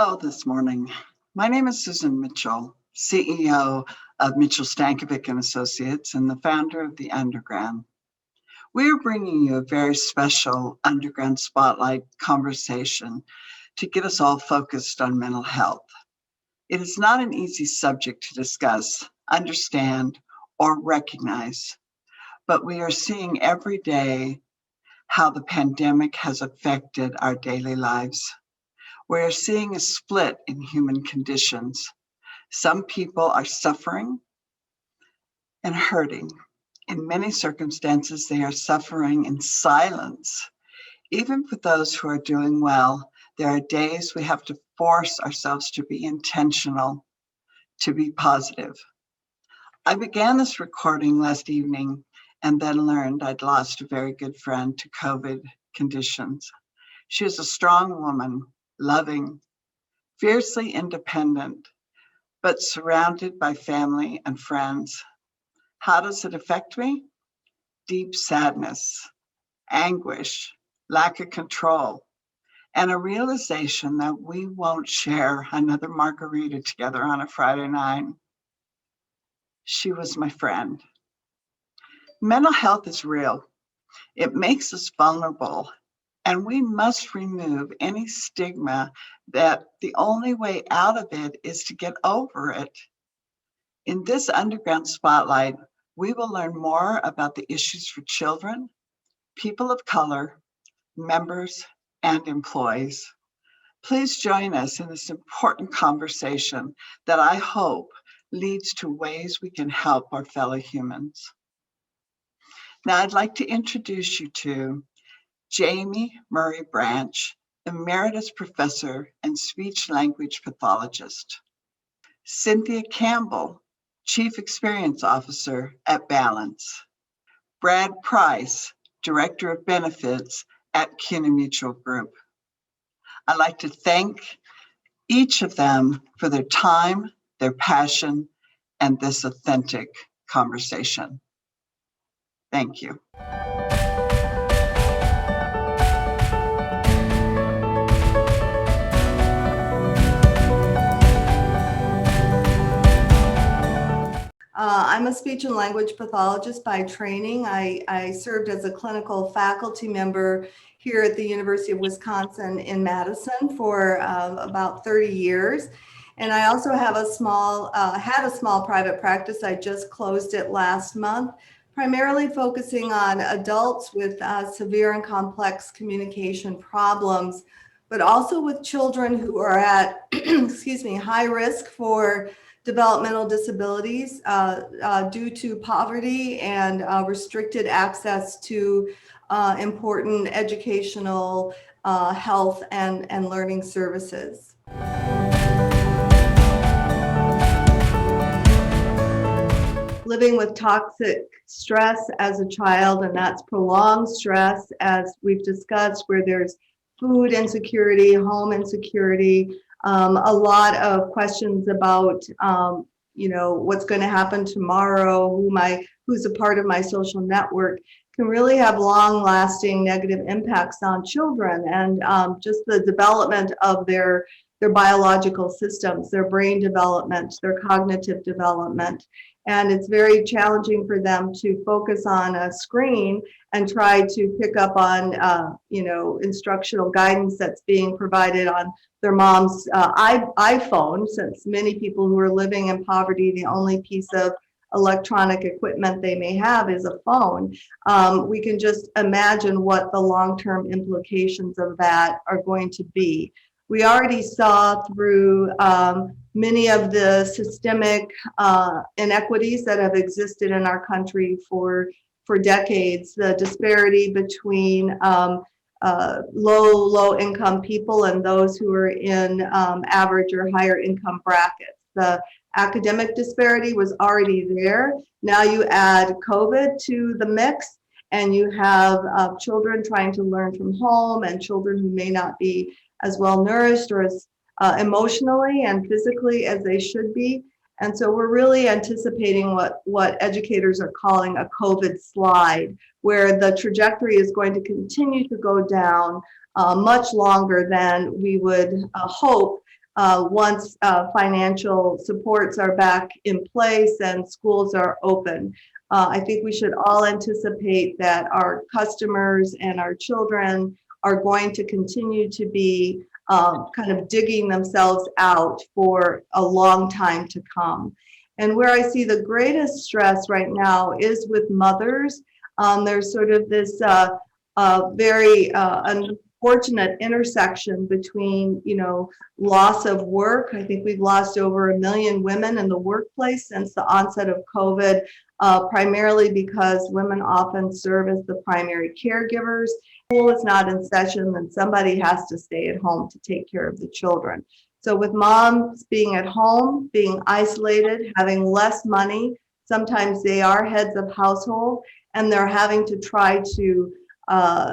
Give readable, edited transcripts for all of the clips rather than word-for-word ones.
Hello this morning. My name is Susan Mitchell, CEO of Mitchell Stankovic and Associates and the founder of the Underground. We are bringing you a very special Underground Spotlight conversation to get us all focused on mental health. It is not an easy subject to discuss, understand, or recognize, but we are seeing every day how the pandemic has affected our daily lives. We're seeing a split in human conditions. Some people are suffering and hurting. In many circumstances, they are suffering in silence. Even for those who are doing well, there are days we have to force ourselves to be intentional, to be positive. I began this recording last evening and then learned I'd lost a very good friend to COVID conditions. She is a strong woman, loving, fiercely independent, but surrounded by family and friends. How does it affect me? Deep sadness, anguish, lack of control, and a realization that we won't share another margarita together on a Friday night. She was my friend. Mental health is real. It makes us vulnerable. And we must remove any stigma that the only way out of it is to get over it. In this Underground Spotlight, we will learn more about the issues for children, people of color, members, and employees. Please join us in this important conversation that I hope leads to ways we can help our fellow humans. Now, I'd like to introduce you to Jamie Murray Branch, Emeritus Professor and Speech Language Pathologist. CYNTHIA Campbell, Chief Experience Officer at Balance. Brad Price, Director of Benefits at CUNA Mutual Group. I'd like to thank each of them for their time, their passion, and this authentic conversation. Thank you. I'm a speech and language pathologist by training. I served as a clinical faculty member here at the University of Wisconsin in Madison for about 30 years. And I also have had a small private practice. I just closed it last month, primarily focusing on adults with severe and complex communication problems, but also with children who are at, high risk for developmental disabilities due to poverty and restricted access to important educational, health, and learning services. Living with toxic stress as a child, and that's prolonged stress, as we've discussed, where there's food insecurity, home insecurity, a lot of questions about, what's going to happen tomorrow, who's a part of my social network, can really have long-lasting negative impacts on children and just the development of their biological systems, their brain development, their cognitive development. And it's very challenging for them to focus on a screen and try to pick up on, instructional guidance that's being provided on their mom's iPhone, since many people who are living in poverty, the only piece of electronic equipment they may have is a phone. We can just imagine what the long-term implications of that are going to be. We already saw through many of the systemic inequities that have existed in our country for decades, the disparity between low income people and those who are in average or higher income brackets. The academic disparity was already there. Now you add COVID to the mix, and you have children trying to learn from home, and children who may not be as well nourished or as emotionally and physically as they should be. And so we're really anticipating what educators are calling a COVID slide, where the trajectory is going to continue to go down much longer than we would hope once financial supports are back in place and schools are open. I think we should all anticipate that our customers and our children are going to continue to be kind of digging themselves out for a long time to come. And where I see the greatest stress right now is with mothers. There's sort of this very unfortunate intersection between, loss of work. I think we've lost over 1 million women in the workplace since the onset of COVID, primarily because women often serve as the primary caregivers. School is not in session, then somebody has to stay at home to take care of the children. So with moms being at home, being isolated, having less money, sometimes they are heads of household and they're having to try to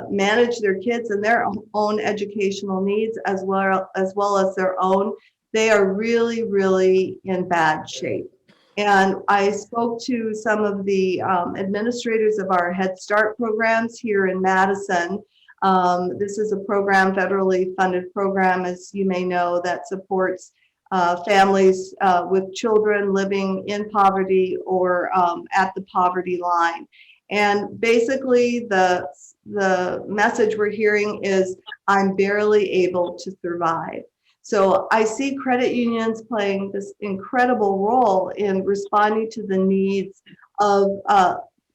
manage their kids and their own educational needs as well as their own. They are really, really in bad shape. And I spoke to some of the administrators of our Head Start programs here in Madison. This is a program, federally funded program, as you may know, that supports families with children living in poverty or at the poverty line. And basically the message we're hearing is, I'm barely able to survive. So I see credit unions playing this incredible role in responding to the needs of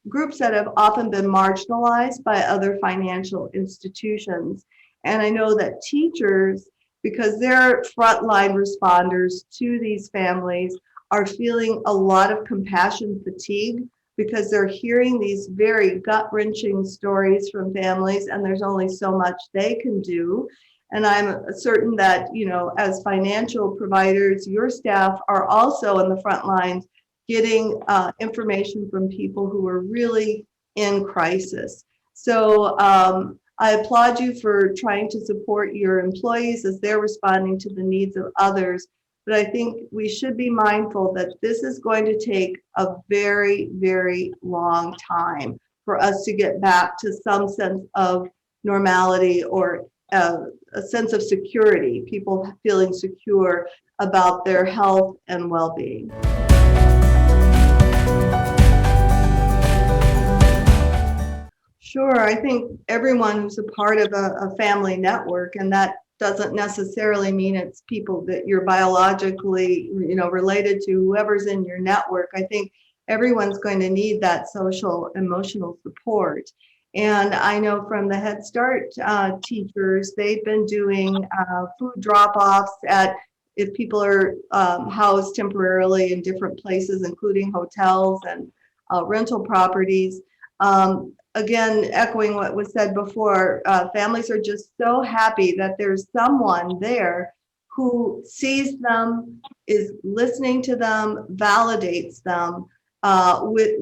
groups that have often been marginalized by other financial institutions. And I know that teachers, because they're frontline responders to these families, are feeling a lot of compassion fatigue because they're hearing these very gut-wrenching stories from families, and there's only so much they can do. And I'm certain that, as financial providers, your staff are also in the front lines getting information from people who are really in crisis. So I applaud you for trying to support your employees as they're responding to the needs of others. But I think we should be mindful that this is going to take a very, very long time for us to get back to some sense of normality or a sense of security, people feeling secure about their health and well-being. Sure, I think everyone who's a part of a family network, and that doesn't necessarily mean it's people that you're biologically, related to, whoever's in your network. I think everyone's going to need that social emotional support. And I know from the Head Start teachers, they've been doing food drop-offs if people are housed temporarily in different places, including hotels and rental properties. Again, echoing what was said before, families are just so happy that there's someone there who sees them, is listening to them, validates them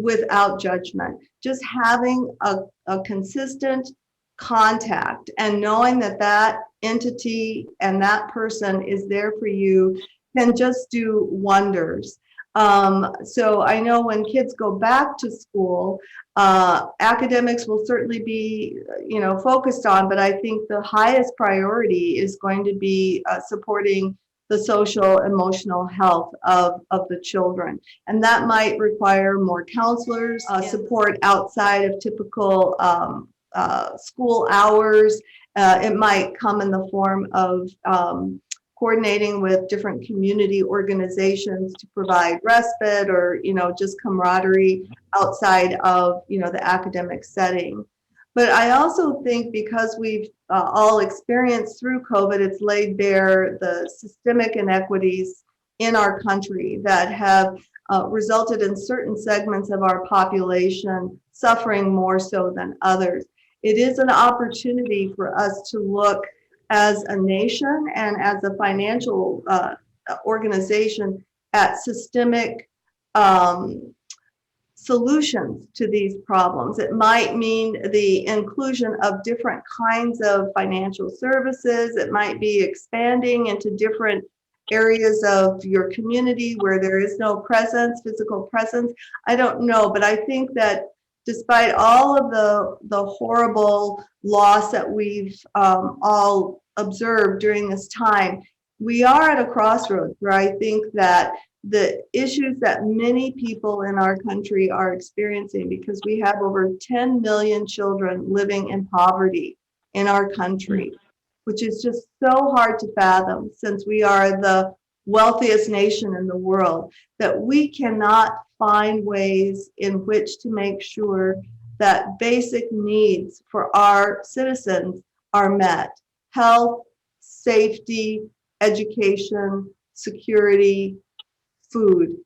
without judgment. Just having a consistent contact and knowing that that entity and that person is there for you can just do wonders. So I know when kids go back to school, academics will certainly be, focused on, but I think the highest priority is going to be supporting the social emotional health of the children. And that might require more counselors, support outside of typical school hours. It might come in the form of coordinating with different community organizations to provide respite or, just camaraderie outside of, the academic setting. But I also think because we've all experienced through COVID, it's laid bare the systemic inequities in our country that have resulted in certain segments of our population suffering more so than others. It is an opportunity for us to look as a nation and as a financial organization at systemic solutions to these problems. It might mean the inclusion of different kinds of financial services. It might be expanding into different areas of your community where there is no presence, physical presence. I don't know, but I think that despite all of the horrible loss that we've all observed during this time, we are at a crossroads where I think that the issues that many people in our country are experiencing, because we have over 10 million children living in poverty in our country, which is just so hard to fathom since we are the wealthiest nation in the world, that we cannot find ways in which to make sure that basic needs for our citizens are met. Health, safety, education, security, food.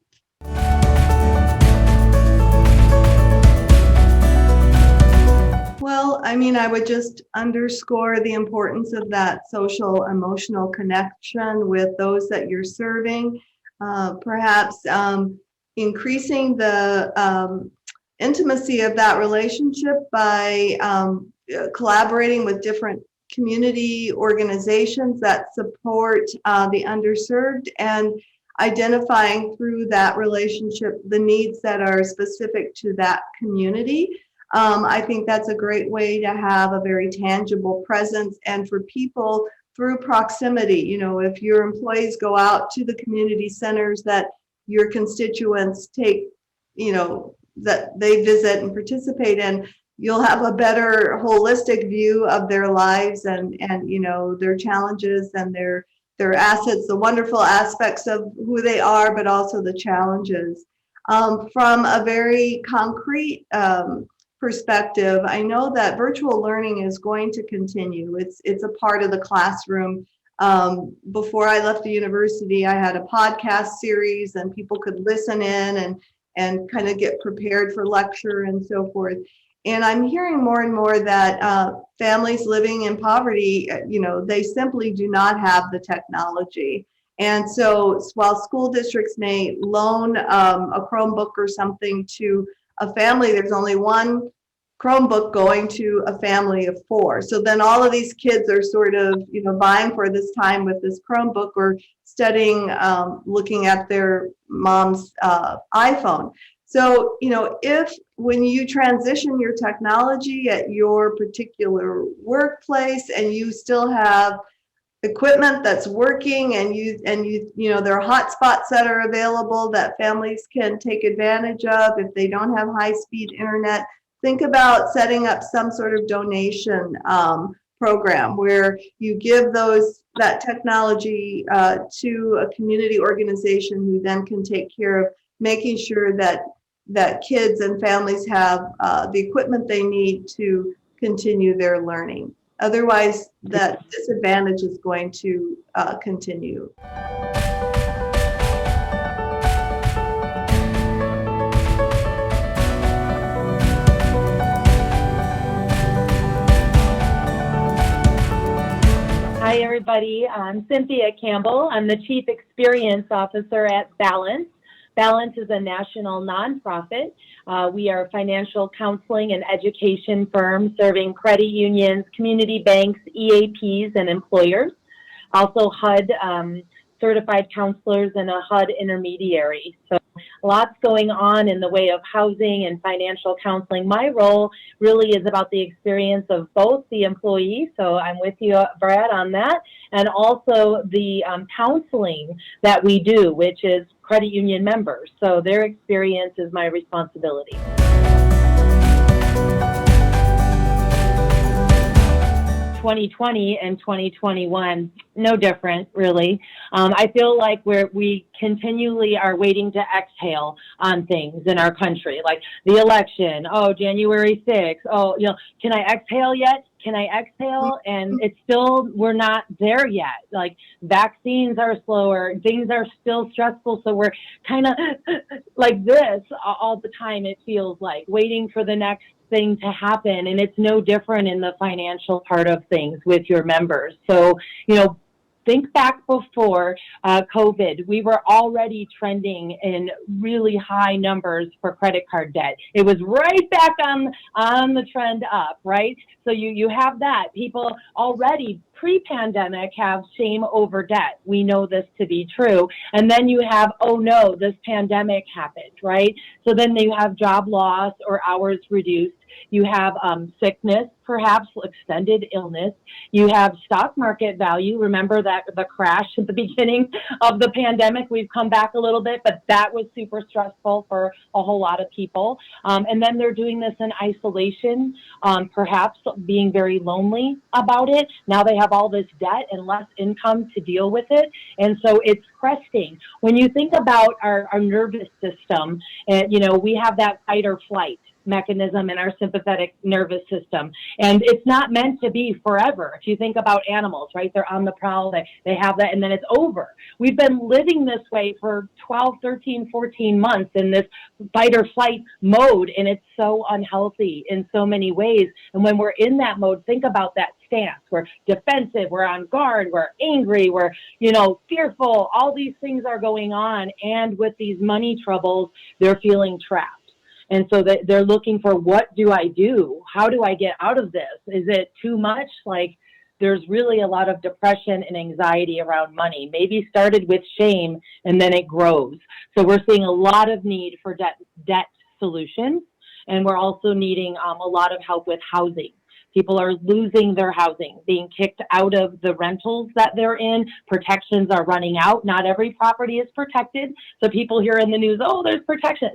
Well, I mean, I would just underscore the importance of that social emotional connection with those that you're serving. Perhaps increasing the intimacy of that relationship by collaborating with different community organizations that support the underserved, and identifying through that relationship the needs that are specific to that community. I think that's a great way to have a very tangible presence, and for people through proximity. You know, if your employees go out to the community centers that your constituents take, you know, that they visit and participate in, you'll have a better holistic view of their lives and you know, their challenges and their assets, the wonderful aspects of who they are, but also the challenges. From a very concrete perspective, I know that virtual learning is going to continue. It's a part of the classroom. Before I left the university, I had a podcast series and people could listen in and kind of get prepared for lecture and so forth. And I'm hearing more and more that families living in poverty, you know, they simply do not have the technology. And so while school districts may loan a Chromebook or something to a family, there's only one Chromebook going to a family of 4. So then all of these kids are sort of, you know, vying for this time with this Chromebook or studying, looking at their mom's iPhone. So, you know, if when you transition your technology at your particular workplace and you still have equipment that's working and you know, there are hotspots that are available that families can take advantage of if they don't have high-speed internet, think about setting up some sort of donation program where you give that technology to a community organization who then can take care of making sure that kids and families have the equipment they need to continue their learning. Otherwise, that disadvantage is going to continue. Hi, everybody. I'm Cynthia Campbell. I'm the Chief Experience Officer at Balance. Balance is a national nonprofit. We are a financial counseling and education firm serving credit unions, community banks, EAPs, and employers. Also HUD certified counselors and a HUD intermediary. So lots going on in the way of housing and financial counseling. My role really is about the experience of both the employee, so I'm with you, Brad, on that, and also the counseling that we do, which is credit union members. So their experience is my responsibility. 2020 and 2021, no different, really. I feel like we continually are waiting to exhale on things in our country, like the election. Oh, January 6th. Oh, you know, can I exhale yet? Can I exhale? And it's still, we're not there yet. Like vaccines are slower, things are still stressful. So we're kind of like this all the time. It feels like waiting for the next thing to happen. And it's no different in the financial part of things with your members. So, you know, think back before COVID, we were already trending in really high numbers for credit card debt. It was right back on the trend up, right? So you have that. People already pre-pandemic have shame over debt. We know this to be true. And then you have, oh no, this pandemic happened, right? So then you have job loss or hours reduced. You have sickness, perhaps extended illness. You have stock market value. Remember that the crash at the beginning of the pandemic, we've come back a little bit, but that was super stressful for a whole lot of people. And then they're doing this in isolation, perhaps being very lonely about it. Now they have all this debt and less income to deal with it. And so it's cresting. When you think about our nervous system, and, we have that fight or flight mechanism in our sympathetic nervous system. And it's not meant to be forever. If you think about animals, right? They're on the prowl, they have that, and then it's over. We've been living this way for 12, 13, 14 months in this fight or flight mode, and it's so unhealthy in so many ways. And when we're in that mode, think about that stance. We're defensive, we're on guard, we're angry, we're, fearful. All these things are going on. And with these money troubles, they're feeling trapped. And so they're looking for, what do I do? How do I get out of this? Is it too much? Like, there's really a lot of depression and anxiety around money. Maybe started with shame and then it grows. So we're seeing a lot of need for debt solutions. And we're also needing a lot of help with housing. People are losing their housing, being kicked out of the rentals that they're in. Protections are running out. Not every property is protected. So people hear in the news, oh, there's protection.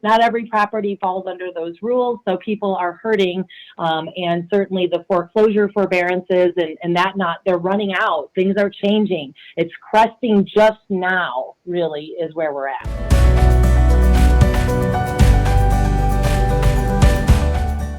Not every property falls under those rules. So people are hurting. And certainly the foreclosure forbearances and they're running out. Things are changing. It's cresting just now, really, is where we're at.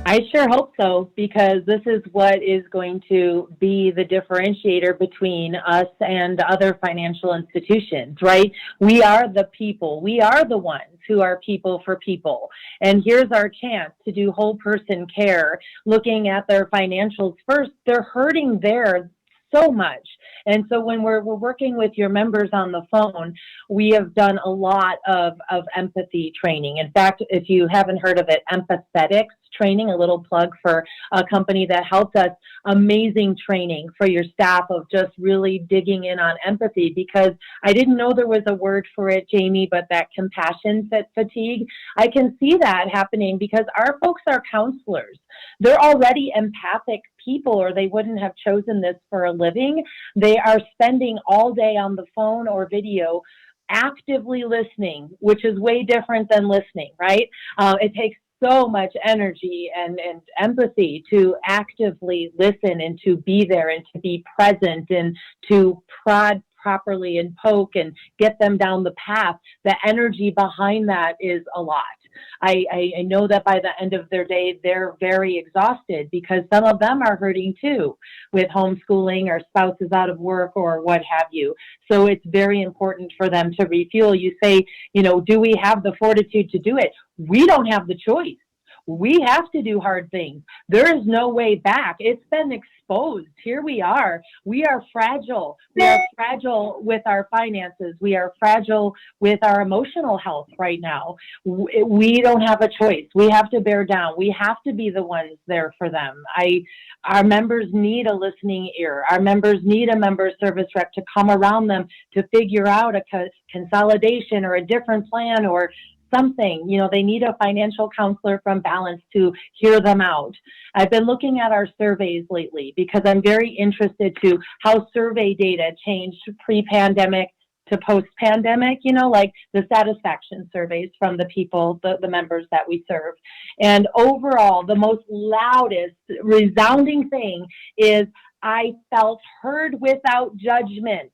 I sure hope so, because this is what is going to be the differentiator between us and other financial institutions, right? We are the people. We are the ones who are people for people. And here's our chance to do whole person care, looking at their financials first. They're hurting there so much. And so when we're working with your members on the phone, we have done a lot of empathy training. In fact, if you haven't heard of it, empathetics training, a little plug for a company that helped us, amazing training for your staff of just really digging in on empathy, because I didn't know there was a word for it, Jamie, but that compassion fatigue, I can see that happening because our folks are counselors. They're already empathic people, or they wouldn't have chosen this for a living. They are spending all day on the phone or video actively listening, which is way different than listening, right? It takes so much energy and empathy to actively listen and to be there and to be present and to prod properly and poke and get them down the path. The energy behind that is a lot. I know that by the end of their day, they're very exhausted because some of them are hurting too with homeschooling or spouses out of work or what have you. So it's very important for them to refuel. You say, do we have the fortitude to do it? We don't have the choice. We have to do hard things. There is no way back. It's been exposed. Here we are. We are fragile. We are fragile with our finances. We are fragile with our emotional health right now. We don't have a choice. We have to bear down. We have to be the ones there for them. Our members need a listening ear. Our members need a member service rep to come around them to figure out a consolidation or a different plan or something. They need a financial counselor from Balance to hear them out. I've been looking at our surveys lately because I'm very interested to how survey data changed pre-pandemic to post-pandemic, like the satisfaction surveys from the people, the members that we serve. And overall, the most loudest, resounding thing is I felt heard without judgment.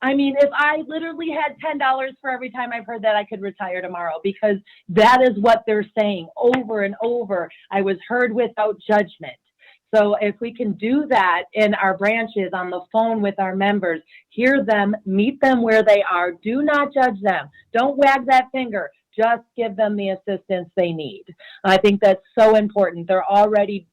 I mean, if I literally had $10 for every time I've heard that, I could retire tomorrow, because that is what they're saying over and over. I was heard without judgment. So if we can do that in our branches, on the phone with our members, hear them, meet them where they are, do not judge them. Don't wag that finger. Just give them the assistance they need. I think that's so important. They're already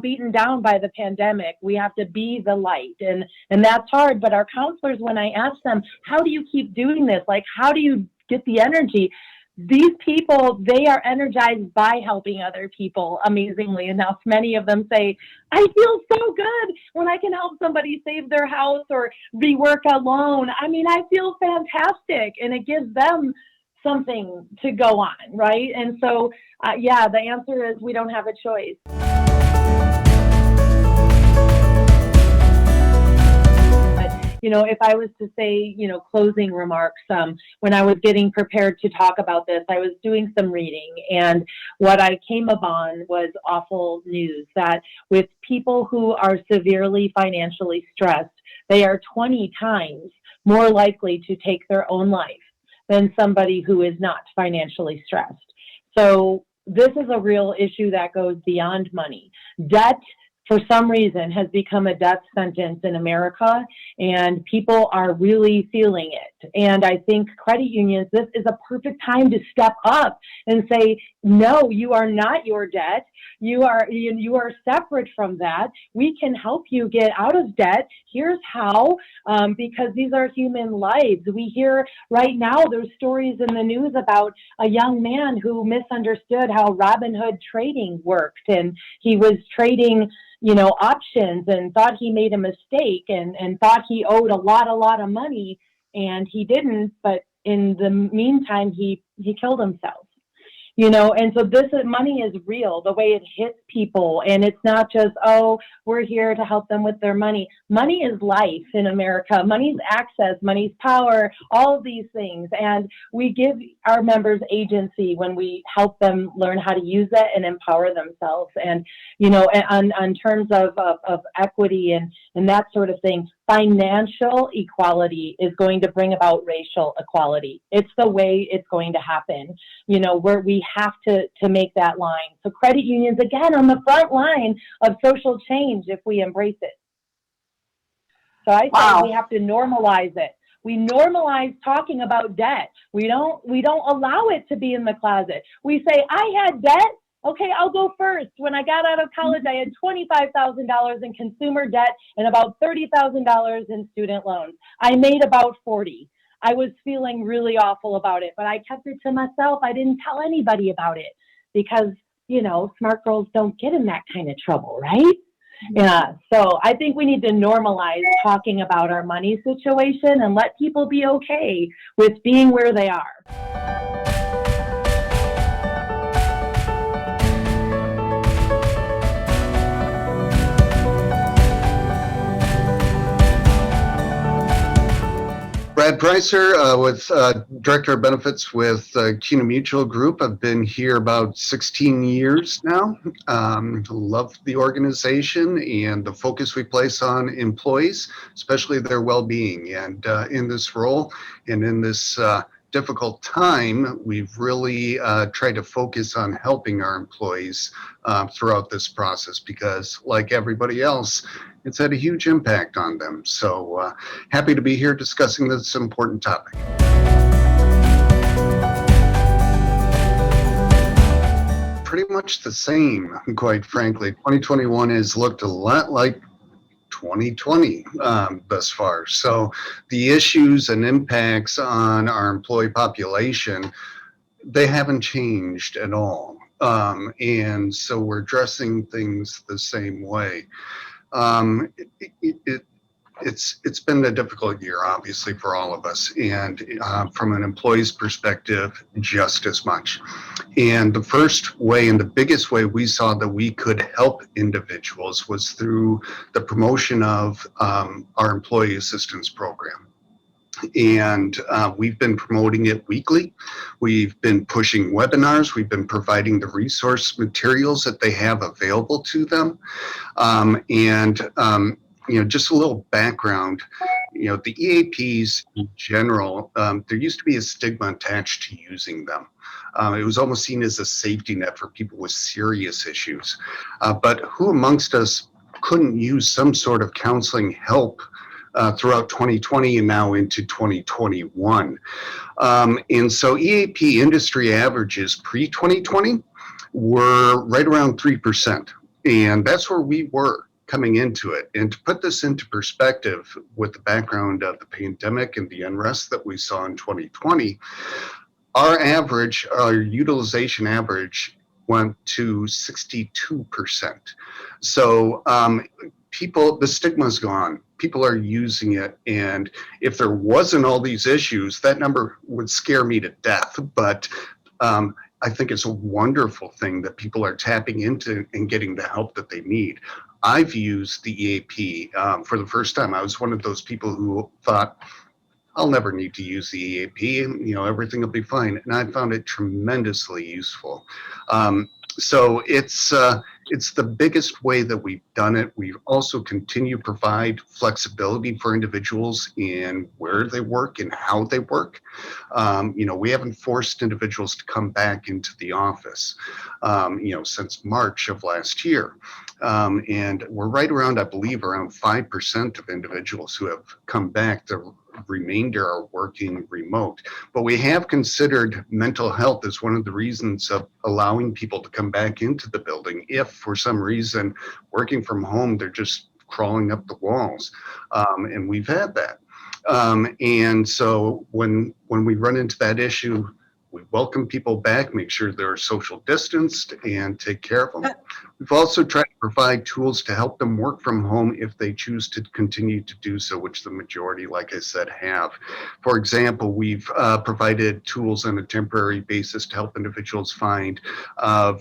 beaten down by the pandemic. We have to be the light, and that's hard. But our counselors, when I ask them, how do you keep doing this? Like, how do you get the energy? These people, they are energized by helping other people, amazingly enough. Many of them say, I feel so good when I can help somebody save their house or rework a loan. I mean, I feel fantastic. And it gives them something to go on, right? And so, yeah, the answer is we don't have a choice. If I was to say, closing remarks, when I was getting prepared to talk about this, I was doing some reading, and what I came upon was awful news that with people who are severely financially stressed, they are 20 times more likely to take their own life than somebody who is not financially stressed. So this is a real issue that goes beyond money. Debt, for some reason, has become a death sentence in America, and people are really feeling it. And I think credit unions, this is a perfect time to step up and say, no, you are not your debt. You are separate from that. We can help you get out of debt. Here's how, because these are human lives. We hear right now, there's stories in the news about a young man who misunderstood how Robinhood trading worked, and he was trading options and thought he made a mistake and thought he owed a lot of money, and he didn't, but in the meantime, he killed himself. And so money is real, the way it hits people. And it's not just, oh, we're here to help them with their money. Money is life in America. Money's access, money's power, all of these things. And we give our members agency when we help them learn how to use it and empower themselves. And, on terms of equity and that sort of thing, financial equality is going to bring about racial equality. It's the way it's going to happen, where we have to make that line. So credit unions, again, on the front line of social change if we embrace it. So I think we have to normalize it. We normalize talking about debt. We don't allow it to be in the closet. We say, I had debt. Okay, I'll go first. When I got out of college, I had $25,000 in consumer debt and about $30,000 in student loans. I made about 40. I was feeling really awful about it, but I kept it to myself. I didn't tell anybody about it because, smart girls don't get in that kind of trouble, right? Yeah. So I think we need to normalize talking about our money situation and let people be okay with being where they are. Brad Pricer, with Director of Benefits with CUNA Mutual Group. I've been here about 16 years now. Love the organization and the focus we place on employees, especially their well-being. And in this role and in this difficult time, we've really tried to focus on helping our employees throughout this process because, like everybody else, it's had a huge impact on them. So happy to be here discussing this important topic. Pretty much the same, quite frankly. 2021 has looked a lot like 2020 thus far. So the issues and impacts on our employee population, they haven't changed at all. And so we're addressing things the same way. It's been a difficult year, obviously, for all of us, and from an employee's perspective, just as much. And the first way and the biggest way we saw that we could help individuals was through the promotion of our employee assistance program. And we've been promoting it weekly. We've been pushing webinars. We've been providing the resource materials that they have available to them. Just a little background, the EAPs in general, there used to be a stigma attached to using them. It was almost seen as a safety net for people with serious issues. But who amongst us couldn't use some sort of counseling help throughout 2020 and now into 2021. And so EAP industry averages pre-2020 were right around 3%. And that's where we were coming into it. And to put this into perspective with the background of the pandemic and the unrest that we saw in 2020, our utilization average went to 62%. So the stigma's gone. people are using it. And if there wasn't all these issues, that number would scare me to death. But I think it's a wonderful thing that people are tapping into and getting the help that they need. I've used the EAP for the first time. I was one of those people who thought, I'll never need to use the EAP, and everything will be fine. And I found it tremendously useful. So it's the biggest way that we've done it. We also continue to provide flexibility for individuals in where they work and how they work. We haven't forced individuals to come back into the office, since March of last year. And we're right around, I believe, around 5% of individuals who have come back. The remainder are working remote. But we have considered mental health as one of the reasons of allowing people to come back into the building if for some reason working from home they're just crawling up the walls, and we've had that, and so when we run into that issue, we welcome people back, make sure they're social distanced, and take care of them. We've also tried to provide tools to help them work from home if they choose to continue to do so, which the majority, like I said, have. For example, we've provided tools on a temporary basis to help individuals find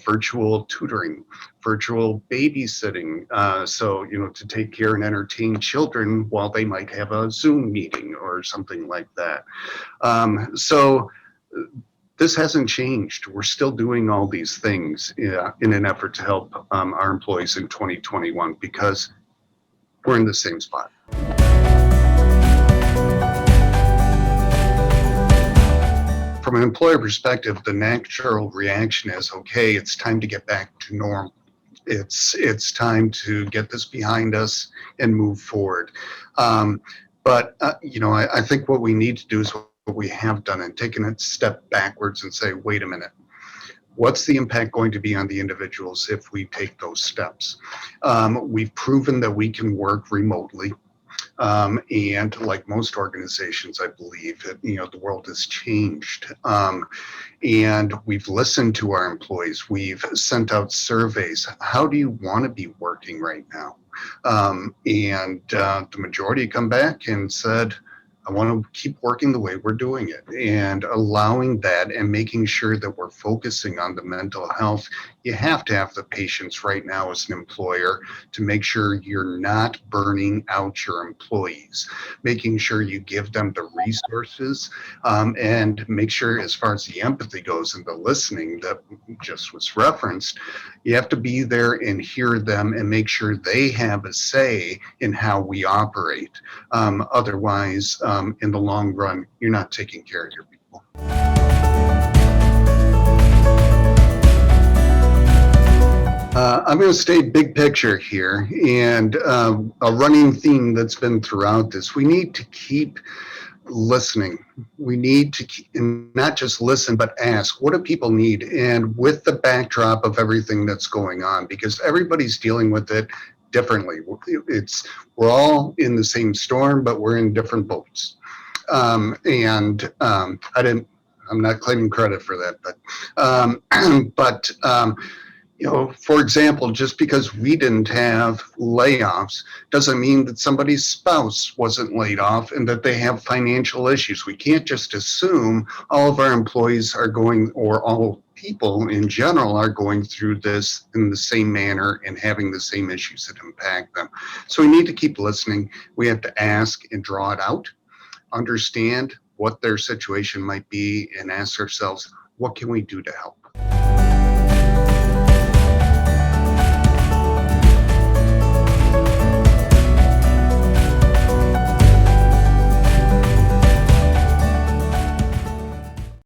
virtual tutoring, virtual babysitting, to take care and entertain children while they might have a Zoom meeting or something like that. This hasn't changed. We're still doing all these things in an effort to help our employees in 2021 because we're in the same spot. From an employer perspective, the natural reaction is, okay, it's time to get back to normal. It's time to get this behind us and move forward. But I think what we need to do is what we have done and taken a step backwards and say, wait a minute, what's the impact going to be on the individuals if we take those steps? We've proven that we can work remotely. And like most organizations, I believe that, the world has changed. And we've listened to our employees. We've sent out surveys. How do you want to be working right now? And the majority come back and said, I want to keep working the way we're doing it, and allowing that and making sure that we're focusing on the mental health. You have to have the patience right now as an employer to make sure you're not burning out your employees, making sure you give them the resources, and make sure, as far as the empathy goes and the listening that just was referenced, you have to be there and hear them and make sure they have a say in how we operate. Otherwise, in the long run, you're not taking care of your people. I'm going to stay big picture here, and a running theme that's been throughout this, we need to keep listening. We need to not just listen, but ask, what do people need? And with the backdrop of everything that's going on, because everybody's dealing with it differently. We're all in the same storm, but we're in different boats. I'm not claiming credit for that, but for example, just because we didn't have layoffs doesn't mean that somebody's spouse wasn't laid off and that they have financial issues. We can't just assume all of our employees are going, or all people in general are going through this in the same manner and having the same issues that impact them. So we need to keep listening. We have to ask and draw it out, understand what their situation might be, and ask ourselves, what can we do to help?